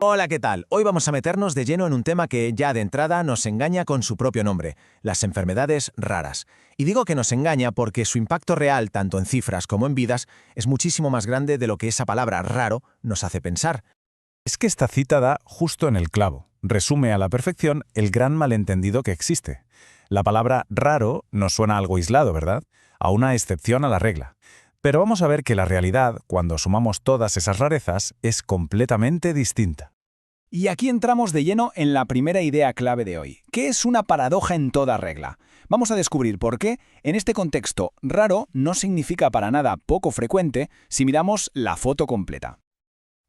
Hola, ¿qué tal? Hoy vamos a meternos de lleno en un tema que ya de entrada nos engaña con su propio nombre, las enfermedades raras. Y digo que nos engaña porque su impacto real, tanto en cifras como en vidas, es muchísimo más grande de lo que esa palabra raro nos hace pensar. Es que esta cita da justo en el clavo. Resume a la perfección el gran malentendido que existe. La palabra raro nos suena a algo aislado, ¿verdad? A una excepción a la regla. Pero vamos a ver que la realidad, cuando sumamos todas esas rarezas, es completamente distinta. Y aquí entramos de lleno en la primera idea clave de hoy, que es una paradoja en toda regla. Vamos a descubrir por qué, en este contexto, raro no significa para nada poco frecuente si miramos la foto completa.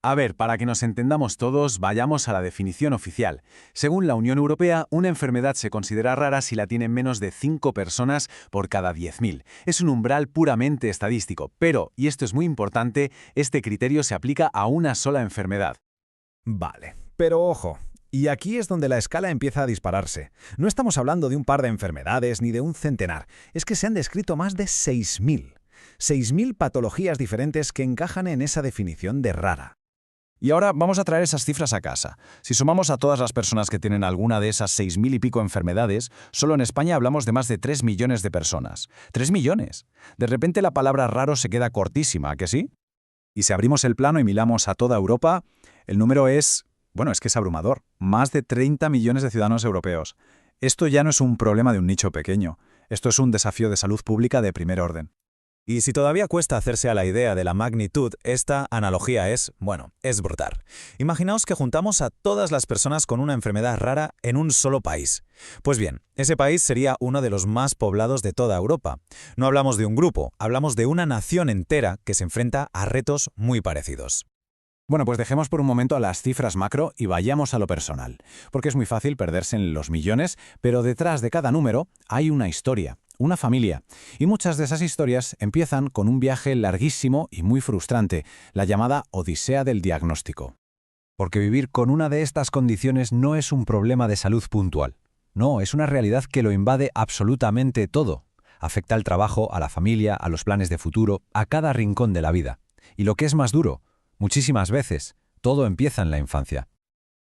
A ver, para que nos entendamos todos, vayamos a la definición oficial. Según la Unión Europea, una enfermedad se considera rara si la tienen menos de 5 personas por cada 10.000. Es un umbral puramente estadístico, pero, y esto es muy importante, este criterio se aplica a una sola enfermedad. Vale, pero ojo, y aquí es donde la escala empieza a dispararse. No estamos hablando de un par de enfermedades ni de un centenar, es que se han descrito más de 6.000. 6.000 patologías diferentes que encajan en esa definición de rara. Y ahora vamos a traer esas cifras a casa. Si sumamos a todas las personas que tienen alguna de esas 6.000 y pico enfermedades, solo en España hablamos de más de 3 millones de personas. ¡3 millones! De repente la palabra raro se queda cortísima, ¿a que sí? Y si abrimos el plano y miramos a toda Europa, el número es que es abrumador. Más de 30 millones de ciudadanos europeos. Esto ya no es un problema de un nicho pequeño. Esto es un desafío de salud pública de primer orden. Y si todavía cuesta hacerse a la idea de la magnitud, esta analogía es brutal. Imaginaos que juntamos a todas las personas con una enfermedad rara en un solo país. Pues bien, ese país sería uno de los más poblados de toda Europa. No hablamos de un grupo, hablamos de una nación entera que se enfrenta a retos muy parecidos. Bueno, pues dejemos por un momento a las cifras macro y vayamos a lo personal, porque es muy fácil perderse en los millones, pero detrás de cada número hay una historia, una familia, y muchas de esas historias empiezan con un viaje larguísimo y muy frustrante, la llamada odisea del diagnóstico. Porque vivir con una de estas condiciones no es un problema de salud puntual. No, es una realidad que lo invade absolutamente todo. Afecta al trabajo, a la familia, a los planes de futuro, a cada rincón de la vida. Y lo que es más duro, muchísimas veces, todo empieza en la infancia.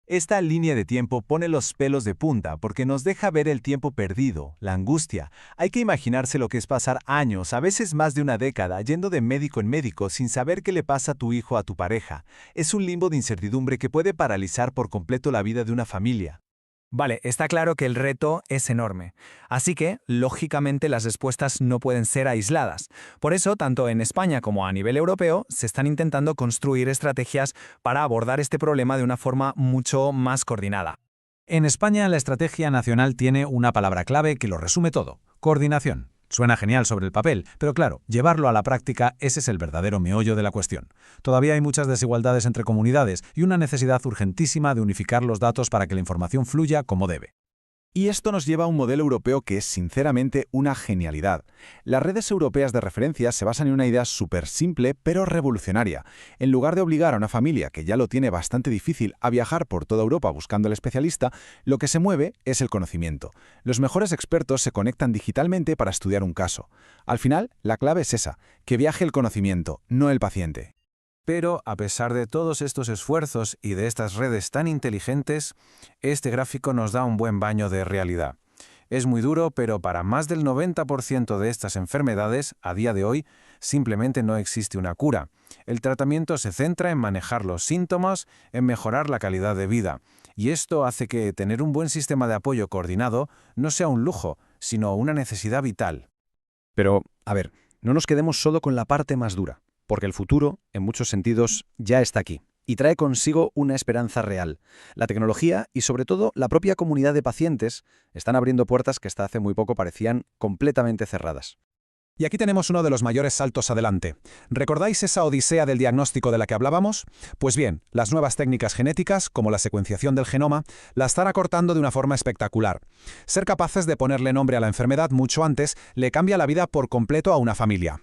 Esta línea de tiempo pone los pelos de punta porque nos deja ver el tiempo perdido, la angustia. Hay que imaginarse lo que es pasar años, a veces más de una década, yendo de médico en médico sin saber qué le pasa a tu hijo o a tu pareja. Es un limbo de incertidumbre que puede paralizar por completo la vida de una familia. Vale, está claro que el reto es enorme. Así que, lógicamente, las respuestas no pueden ser aisladas. Por eso, tanto en España como a nivel europeo, se están intentando construir estrategias para abordar este problema de una forma mucho más coordinada. En España, la estrategia nacional tiene una palabra clave que lo resume todo: coordinación. Suena genial sobre el papel, pero claro, llevarlo a la práctica, ese es el verdadero meollo de la cuestión. Todavía hay muchas desigualdades entre comunidades y una necesidad urgentísima de unificar los datos para que la información fluya como debe. Y esto nos lleva a un modelo europeo que es sinceramente una genialidad. Las redes europeas de referencia se basan en una idea súper simple pero revolucionaria. En lugar de obligar a una familia que ya lo tiene bastante difícil a viajar por toda Europa buscando al especialista, lo que se mueve es el conocimiento. Los mejores expertos se conectan digitalmente para estudiar un caso. Al final, la clave es esa, que viaje el conocimiento, no el paciente. Pero, a pesar de todos estos esfuerzos y de estas redes tan inteligentes, este gráfico nos da un buen baño de realidad. Es muy duro, pero para más del 90% de estas enfermedades, a día de hoy, simplemente no existe una cura. El tratamiento se centra en manejar los síntomas, en mejorar la calidad de vida. Y esto hace que tener un buen sistema de apoyo coordinado no sea un lujo, sino una necesidad vital. Pero, no nos quedemos solo con la parte más dura, porque el futuro, en muchos sentidos, ya está aquí. Y trae consigo una esperanza real. La tecnología y, sobre todo, la propia comunidad de pacientes están abriendo puertas que hasta hace muy poco parecían completamente cerradas. Y aquí tenemos uno de los mayores saltos adelante. ¿Recordáis esa odisea del diagnóstico de la que hablábamos? Pues bien, las nuevas técnicas genéticas, como la secuenciación del genoma, la están acortando de una forma espectacular. Ser capaces de ponerle nombre a la enfermedad mucho antes le cambia la vida por completo a una familia.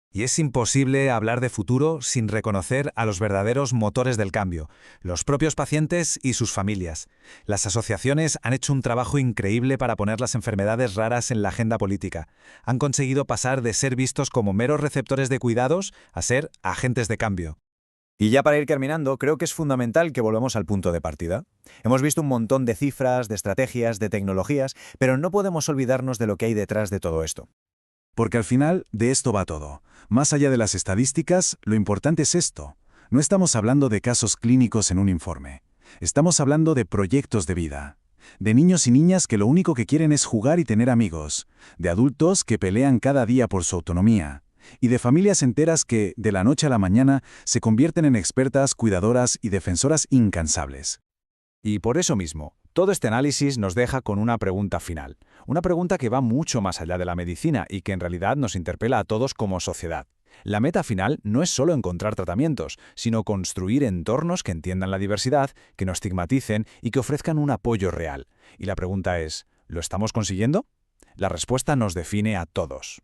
Y es imposible hablar de futuro sin reconocer a los verdaderos motores del cambio, los propios pacientes y sus familias. Las asociaciones han hecho un trabajo increíble para poner las enfermedades raras en la agenda política. Han conseguido pasar de ser vistos como meros receptores de cuidados a ser agentes de cambio. Y ya para ir terminando, creo que es fundamental que volvamos al punto de partida. Hemos visto un montón de cifras, de estrategias, de tecnologías, pero no podemos olvidarnos de lo que hay detrás de todo esto. Porque al final de esto va todo. Más allá de las estadísticas, lo importante es esto. No estamos hablando de casos clínicos en un informe. Estamos hablando de proyectos de vida. De niños y niñas que lo único que quieren es jugar y tener amigos. De adultos que pelean cada día por su autonomía. Y de familias enteras que, de la noche a la mañana, se convierten en expertas, cuidadoras y defensoras incansables. Y por eso mismo, todo este análisis nos deja con una pregunta final. Una pregunta que va mucho más allá de la medicina y que en realidad nos interpela a todos como sociedad. La meta final no es solo encontrar tratamientos, sino construir entornos que entiendan la diversidad, que no estigmaticen y que ofrezcan un apoyo real. Y la pregunta es, ¿lo estamos consiguiendo? La respuesta nos define a todos.